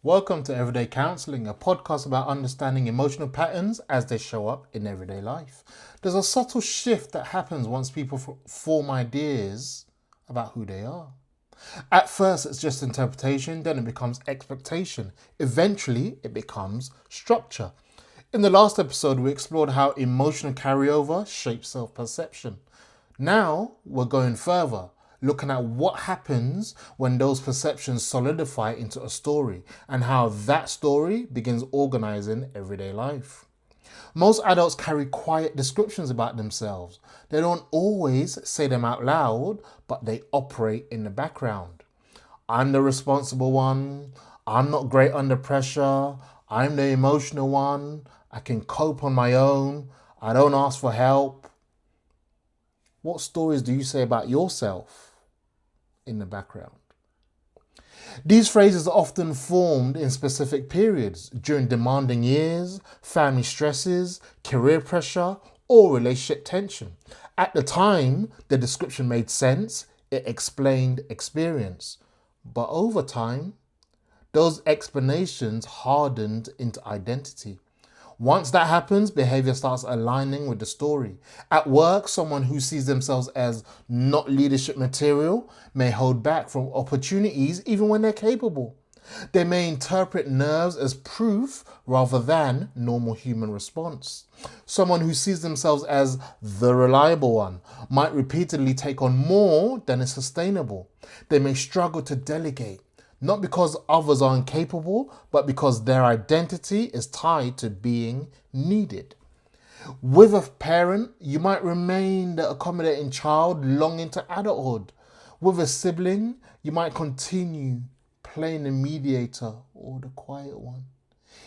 Welcome to Everyday Counseling, a podcast about understanding emotional patterns as they show up in everyday life. There's a subtle shift that happens once people form ideas about who they are. At first, it's just interpretation, then it becomes expectation. Eventually, it becomes structure. In the last episode, we explored how emotional carryover shapes self-perception. Now, we're going further, looking at what happens when those perceptions solidify into a story and how that story begins organizing everyday life. Most adults carry quiet descriptions about themselves. They don't always say them out loud, but they operate in the background. I'm the responsible one. I'm not great under pressure. I'm the emotional one. I can cope on my own. I don't ask for help. What stories do you say about yourself in the background? These phrases are often formed in specific periods during demanding years, family stresses, career pressure, or relationship tension. At the time, the description made sense, it explained experience. But over time, those explanations hardened into identity. Once that happens, behavior starts aligning with the story. At work, someone who sees themselves as not leadership material may hold back from opportunities even when they're capable. They may interpret nerves as proof rather than normal human response. Someone who sees themselves as the reliable one might repeatedly take on more than is sustainable. They may struggle to delegate, not because others are incapable, but because their identity is tied to being needed. With a parent, you might remain the accommodating child long into adulthood. With a sibling, you might continue playing the mediator or the quiet one,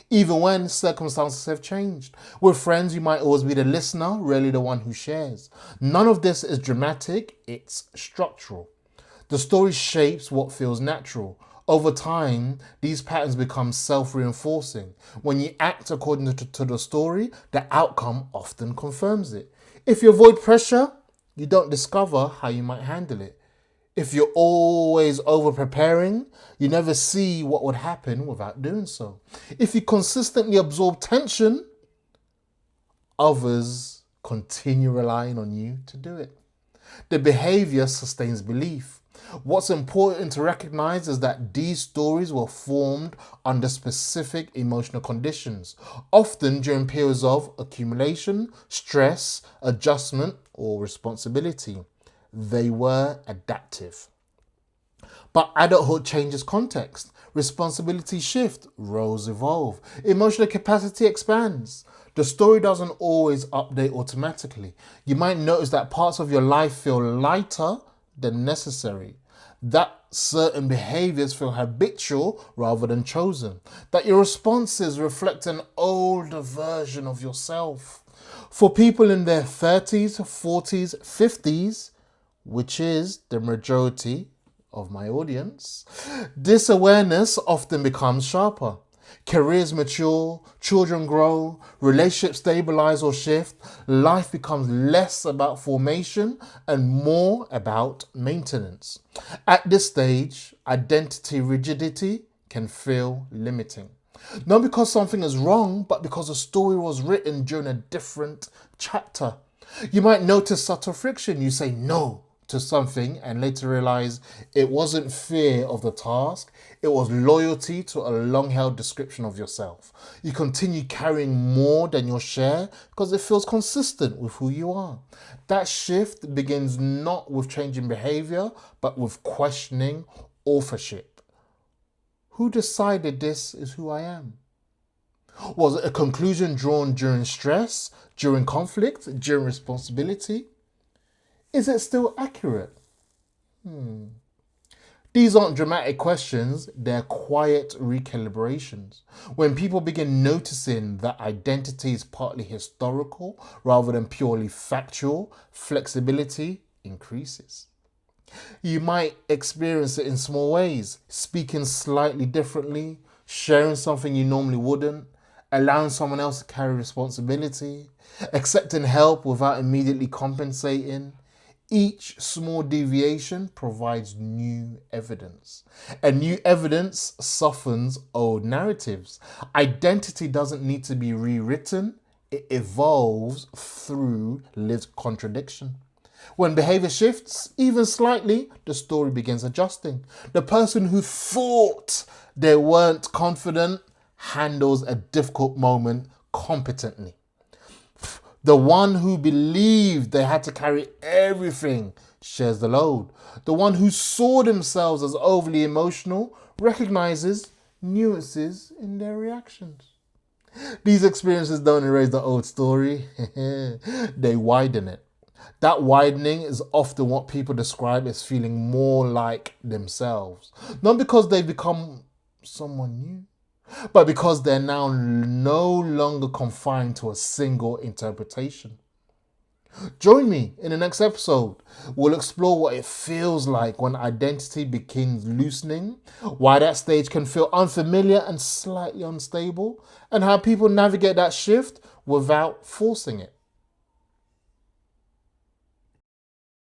even when circumstances have changed. With friends, you might always be the listener, rarely the one who shares. None of this is dramatic, it's structural. The story shapes what feels natural. Over time, these patterns become self-reinforcing. When you act according to the story, the outcome often confirms it. If you avoid pressure, you don't discover how you might handle it. If you're always over-preparing, you never see what would happen without doing so. If you consistently absorb tension, others continue relying on you to do it. The behavior sustains belief. What's important to recognize is that these stories were formed under specific emotional conditions, often during periods of accumulation, stress, adjustment, or responsibility. They were adaptive. But adulthood changes context. Responsibilities shift, roles evolve, emotional capacity expands. The story doesn't always update automatically. You might notice that parts of your life feel lighter than necessary, that certain behaviors feel habitual rather than chosen, that your responses reflect an older version of yourself. For people in their 30s, 40s, 50s, which is the majority of my audience, this awareness often becomes sharper. Careers mature, children grow, relationships stabilize or shift. Life becomes less about formation and more about maintenance. At this stage, identity rigidity can feel limiting. Not because something is wrong, but because a story was written during a different chapter. You might notice subtle friction. You say no to something and later realize it wasn't fear of the task, it was loyalty to a long-held description of yourself. You continue carrying more than your share because it feels consistent with who you are. That shift begins not with changing behavior, but with questioning authorship. Who decided this is who I am? Was it a conclusion drawn during stress, during conflict, during responsibility? Is it still accurate? These aren't dramatic questions, they're quiet recalibrations. When people begin noticing that identity is partly historical rather than purely factual, flexibility increases. You might experience it in small ways, speaking slightly differently, sharing something you normally wouldn't, allowing someone else to carry responsibility, accepting help without immediately compensating. Each small deviation provides new evidence. And new evidence softens old narratives. Identity doesn't need to be rewritten, it evolves through lived contradiction. When behavior shifts, even slightly, the story begins adjusting. The person who thought they weren't confident handles a difficult moment competently. The one who believed they had to carry everything shares the load. The one who saw themselves as overly emotional recognizes nuances in their reactions. These experiences don't erase the old story, they widen it. That widening is often what people describe as feeling more like themselves. Not because they've become someone new, but because they're now no longer confined to a single interpretation. Join me in the next episode. We'll explore what it feels like when identity begins loosening, why that stage can feel unfamiliar and slightly unstable, and how people navigate that shift without forcing it.